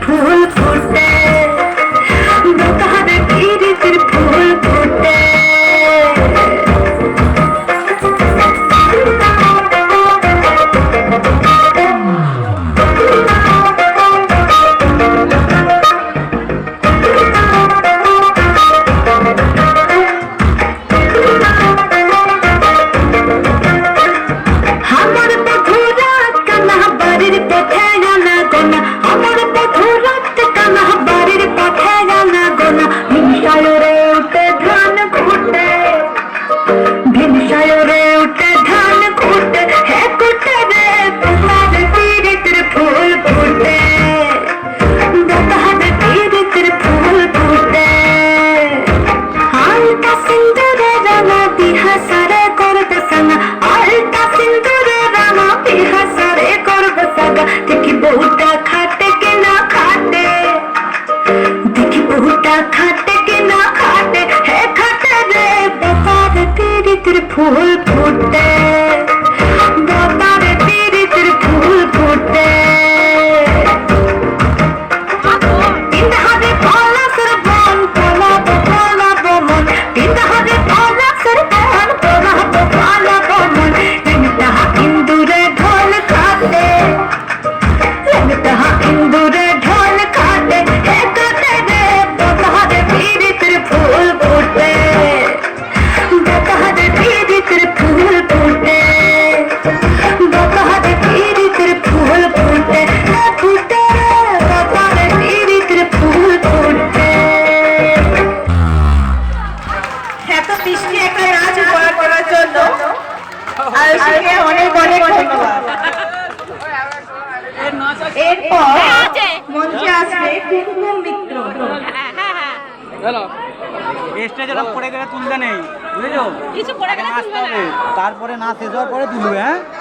फूल फूटे फूल फूटे फूल फूटे गोतारे तेरे तेरे फूल फूटे इन हरे पाला सर बन पाला बमन इन हरे पाला सर बन पाला बमन लगता इंदुरे ढोल खाते इंदुरे ढोल खाते है करते रे गोतारे तेरे तेरे फूल फूटे তারপরে না শেষ হওয়ার পরে তুলবে। হ্যাঁ